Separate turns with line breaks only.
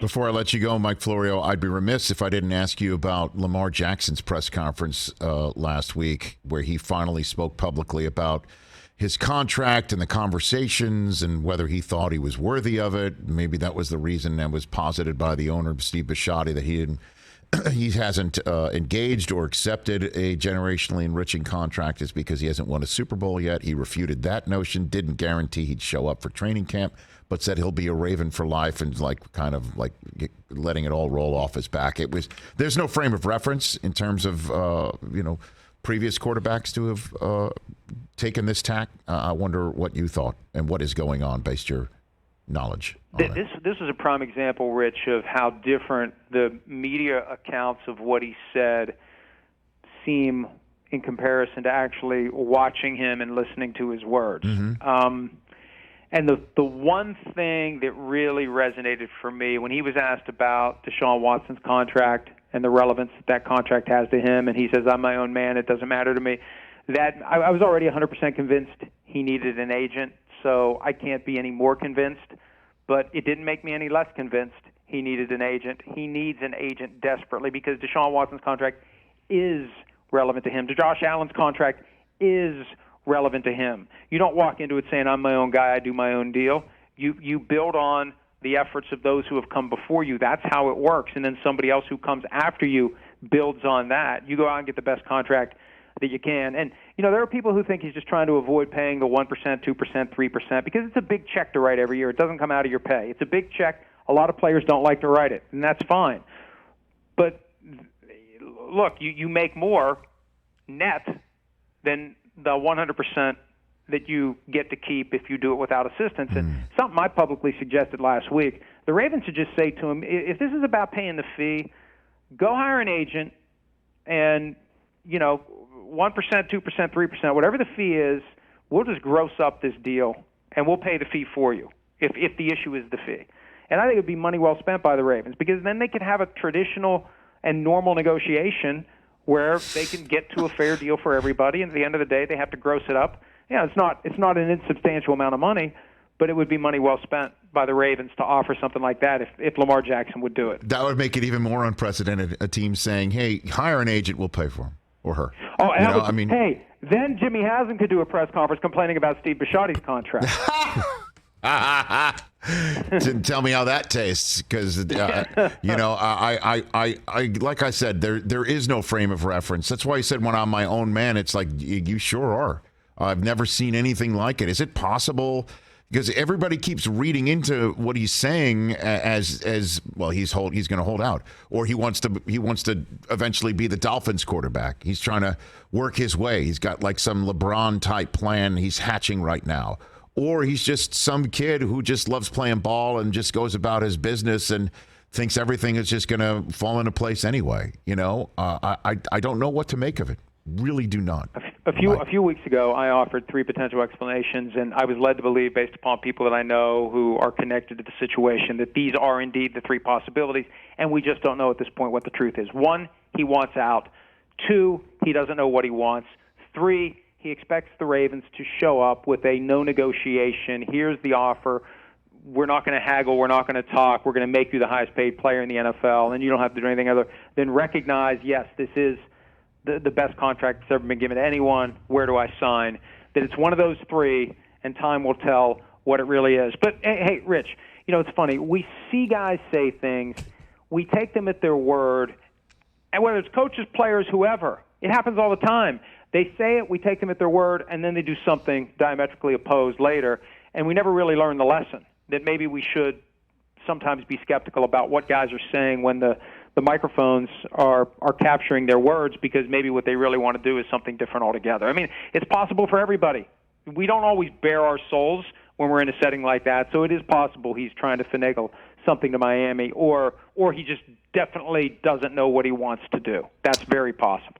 Before I let you go, Mike Florio, I'd be remiss if I didn't ask you about Lamar Jackson's press conference last week, where he finally spoke publicly about his contract and the conversations and whether he thought he was worthy of it. Maybe that was the reason that was posited by the owner, Steve Bisciotti, that he hasn't engaged or accepted a generationally enriching contract is because he hasn't won a Super Bowl yet. He refuted that notion, didn't guarantee he'd show up for training camp, but said he'll be a Raven for life and kind of letting it all roll off his back. There's no frame of reference in terms of previous quarterbacks to have taken this tack. I wonder what you thought and what is going on based your knowledge.
This is a prime example, Rich, of how different the media accounts of what he said seem in comparison to actually watching him and listening to his words. Mm-hmm. And the one thing that really resonated for me when he was asked about Deshaun Watson's contract and the relevance that contract has to him, and he says, I'm my own man, it doesn't matter to me, that I was already 100% convinced he needed an agent, so I can't be any more convinced. But it didn't make me any less convinced he needed an agent. He needs an agent desperately because Deshaun Watson's contract is relevant to him. Josh Allen's contract is relevant to him. You don't walk into it saying, I'm my own guy, I do my own deal. You build on the efforts of those who have come before you. That's how it works. And then somebody else who comes after you builds on that. You go out and get the best contract that you can. And, there are people who think he's just trying to avoid paying the 1%, 2%, 3% because it's a big check to write every year. It doesn't come out of your pay. It's a big check. A lot of players don't like to write it, and that's fine. But, look, you make more net than the 100% that you get to keep if you do it without assistance. And something I publicly suggested last week, the Ravens should just say to him, if this is about paying the fee, go hire an agent and, 1%, 2%, 3%, whatever the fee is, we'll just gross up this deal and we'll pay the fee for you if the issue is the fee. And I think it would be money well spent by the Ravens because then they could have a traditional and normal negotiation where they can get to a fair deal for everybody, and at the end of the day, they have to gross it up. Yeah, it's not an insubstantial amount of money, but it would be money well spent by the Ravens to offer something like that if Lamar Jackson would do it.
That would make it even more unprecedented, a team saying, hey, hire an agent, we'll pay for him or her.
Oh, hey, then Jimmy Haslam could do a press conference complaining about Steve Bisciotti's contract.
Tell me how that tastes, because I like I said, there is no frame of reference. That's why I said when I'm my own man, it's like you sure are. I've never seen anything like it. Is it possible? Because everybody keeps reading into what he's saying as well. He's going to hold out, or he wants to eventually be the Dolphins quarterback. He's trying to work his way. He's got like some LeBron type plan he's hatching right now. Or he's just some kid who just loves playing ball and just goes about his business and thinks everything is just going to fall into place anyway. I don't know what to make of it. Really do not.
A few weeks ago, I offered 3 potential explanations, and I was led to believe, based upon people that I know who are connected to the situation, that these are indeed the 3 possibilities, and we just don't know at this point what the truth is. 1, he wants out. 2, he doesn't know what he wants. 3, he expects the Ravens to show up with a no negotiation. Here's the offer. We're not going to haggle. We're not going to talk. We're going to make you the highest paid player in the NFL, and you don't have to do anything other than recognize, yes, this is the best contract that's ever been given to anyone. Where do I sign? That it's one of those 3, and time will tell what it really is. But, hey, Rich, it's funny. We see guys say things. We take them at their word, and whether it's coaches, players, whoever, it happens all the time. They say it, we take them at their word, and then they do something diametrically opposed later, and we never really learn the lesson, that maybe we should sometimes be skeptical about what guys are saying when the microphones are capturing their words, because maybe what they really want to do is something different altogether. I mean, it's possible for everybody. We don't always bare our souls when we're in a setting like that, so it is possible he's trying to finagle something to Miami, or he just definitely doesn't know what he wants to do. That's very possible.